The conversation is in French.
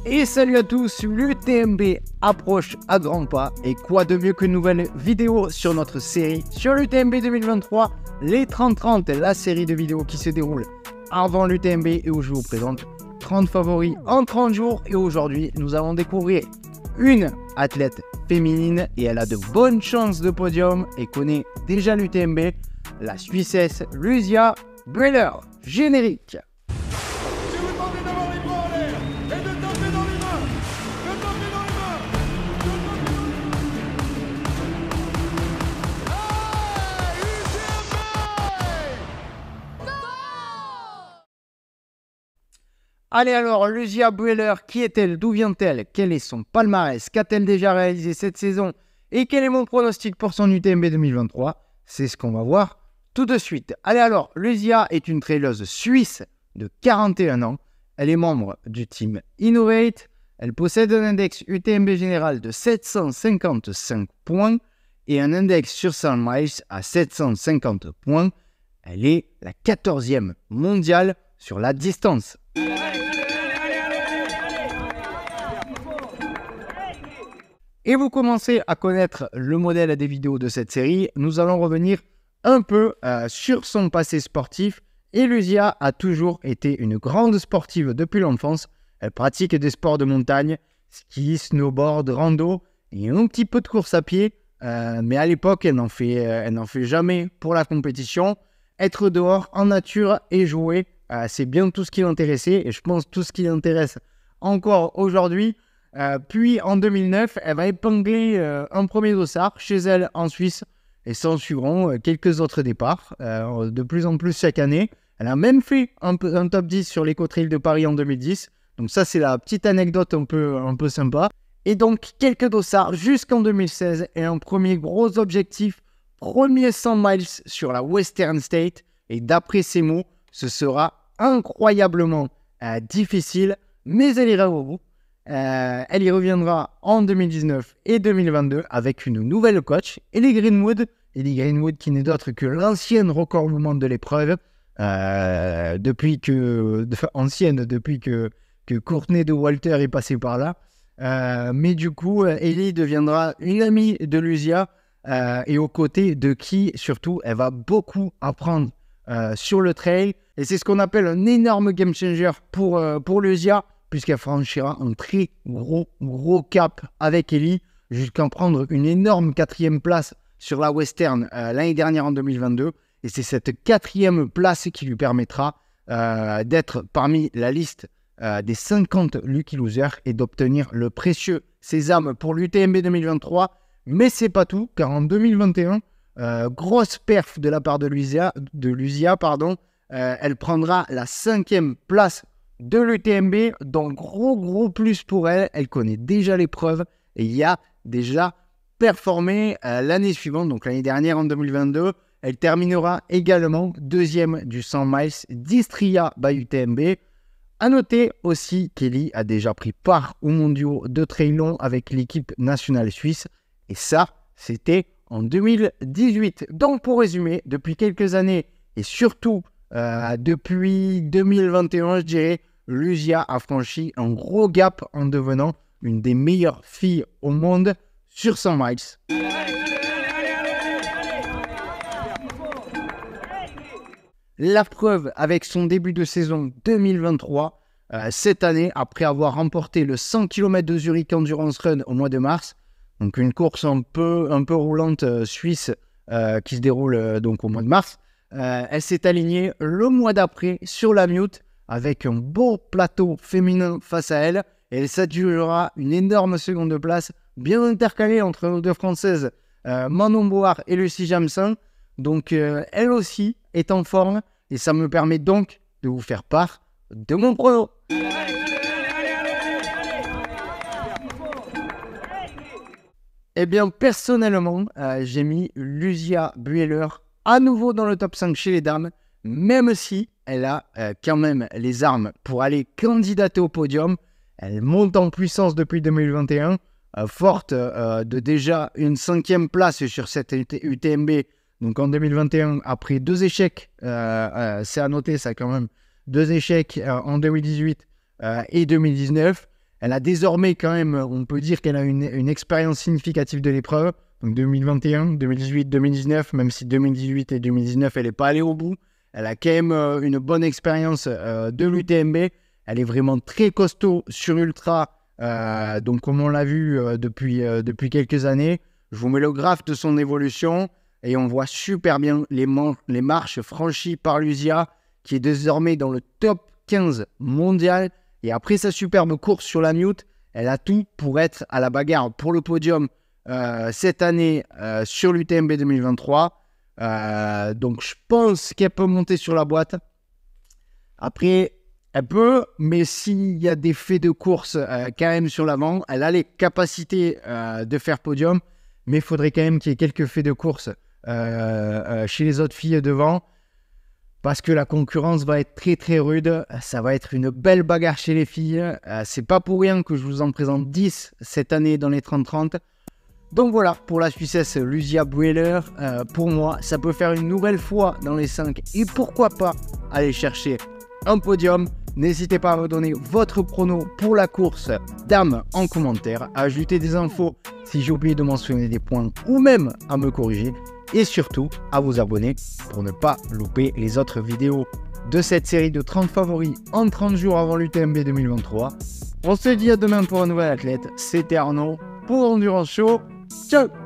Et salut à tous, l'UTMB approche à grands pas et quoi de mieux qu'une nouvelle vidéo sur notre série sur l'UTMB 2023, les 30-30, la série de vidéos qui se déroule avant l'UTMB et où je vous présente 30 favoris en 30 jours. Et aujourd'hui, nous allons découvrir une athlète féminine et elle a de bonnes chances de podium et connaît déjà l'UTMB, la Suissesse Lucia Buehler. Générique. Allez alors, Lucia Buehler, qui est-elle? D'où vient-elle? Quel est son palmarès? Qu'a-t-elle déjà réalisé cette saison? Et quel est mon pronostic pour son UTMB 2023? C'est ce qu'on va voir tout de suite. Allez alors, Lucia est une traileuse suisse de 41 ans. Elle est membre du team Innovate. Elle possède un index UTMB général de 755 points et un index sur 100 miles à 750 points. Elle est la 14e mondiale sur la distance. Et vous commencez à connaître le modèle des vidéos de cette série. Nous allons revenir un peu sur son passé sportif. Et Lucia a toujours été une grande sportive depuis l'enfance. Elle pratique des sports de montagne, ski, snowboard, rando et un petit peu de course à pied. Mais à l'époque, elle n'en fait jamais pour la compétition. Être dehors en nature et jouer, c'est bien tout ce qui l'intéressait. Et je pense tout ce qui l'intéresse encore aujourd'hui. Puis en 2009, elle va épingler un premier dossard chez elle en Suisse et s'en suivront quelques autres départs de plus en plus chaque année. Elle a même fait un top 10 sur l'éco-trail de Paris en 2010. Donc ça, c'est la petite anecdote un peu sympa. Et donc quelques dossards jusqu'en 2016 et un premier gros objectif, premier 100 miles sur la Western State. Et d'après ses mots, ce sera incroyablement difficile, mais elle ira au bout. Elle y reviendra en 2019 et 2022 avec une nouvelle coach, Ellie Greenwood. Ellie Greenwood qui n'est d'autre que l'ancienne record woman de l'épreuve, depuis que Courtney de Walter est passé par là. Mais du coup, Ellie deviendra une amie de Lucia et aux côtés de qui, surtout, elle va beaucoup apprendre sur le trail. Et c'est ce qu'on appelle un énorme game changer pour Lucia, puisqu'elle franchira un très gros cap avec Ellie, jusqu'à prendre une énorme 4e place sur la Western l'année dernière en 2022. Et c'est cette 4e place qui lui permettra d'être parmi la liste des 50 Lucky Losers et d'obtenir le précieux sésame pour l'UTMB 2023. Mais c'est pas tout, car en 2021, grosse perf de la part de Lucia, elle prendra la 5e place de l'UTMB, donc gros plus pour elle. Elle connaît déjà l'épreuve et il y a déjà performé l'année suivante, donc l'année dernière en 2022. Elle terminera également 2e du 100 miles d'Istria by UTMB. A noter aussi qu'Ellie a déjà pris part aux mondiaux de trail long avec l'équipe nationale suisse et ça, c'était en 2018. Donc pour résumer, depuis quelques années et surtout depuis 2021, je dirais, Lucia a franchi un gros gap en devenant une des meilleures filles au monde sur 100 miles. La preuve avec son début de saison 2023, cette année, après avoir remporté le 100 km de Zurich Endurance Run au mois de mars, donc une course un peu roulante suisse qui se déroule donc au mois de mars, elle s'est alignée le mois d'après sur la Mute avec un beau plateau féminin face à elle et elle s'adjugera une énorme seconde place bien intercalée entre nos deux françaises Manon Board et Lucie Jamson. Donc elle aussi est en forme et ça me permet donc de vous faire part de mon prono. Eh bien personnellement, j'ai mis Lucia Buehler à nouveau dans le top 5 chez les dames, même si elle a quand même les armes pour aller candidater au podium. Elle monte en puissance depuis 2021, forte de déjà une 5e place sur cette UTMB. Donc en 2021, après 2 échecs, c'est à noter ça quand même, 2 échecs en 2018 et 2019. Elle a désormais quand même, on peut dire qu'elle a une expérience significative de l'épreuve. Donc 2021, 2018, 2019, même si 2018 et 2019, elle n'est pas allée au bout. Elle a quand même une bonne expérience de l'UTMB. Elle est vraiment très costaud sur ultra. Donc comme on l'a vu depuis quelques années, je vous mets le graphe de son évolution et on voit super bien les marches franchies par Luzia, qui est désormais dans le top 15 mondial. Et après sa superbe course sur la Mute, elle a tout pour être à la bagarre pour le podium cette année sur l'UTMB 2023. Donc je pense qu'elle peut monter sur la boîte. Après, elle peut, mais s'il y a des faits de course quand même sur l'avant, elle a les capacités de faire podium, mais il faudrait quand même qu'il y ait quelques faits de course chez les autres filles devant, parce que la concurrence va être très très rude. Ça va être une belle bagarre chez les filles. C'est pas pour rien que je vous en présente 10 cette année dans les 30-30. Donc voilà, pour la Suissesse Luzia Buehler, pour moi, ça peut faire une nouvelle fois dans les 5 et pourquoi pas aller chercher un podium. N'hésitez pas à me donner votre prono pour la course dames en commentaire, à ajouter des infos si j'ai oublié de mentionner des points ou même à me corriger. Et surtout, à vous abonner pour ne pas louper les autres vidéos de cette série de 30 favoris en 30 jours avant l'UTMB 2023. On se dit à demain pour un nouvel athlète. C'était Arnaud pour Endurance Show. Ciao!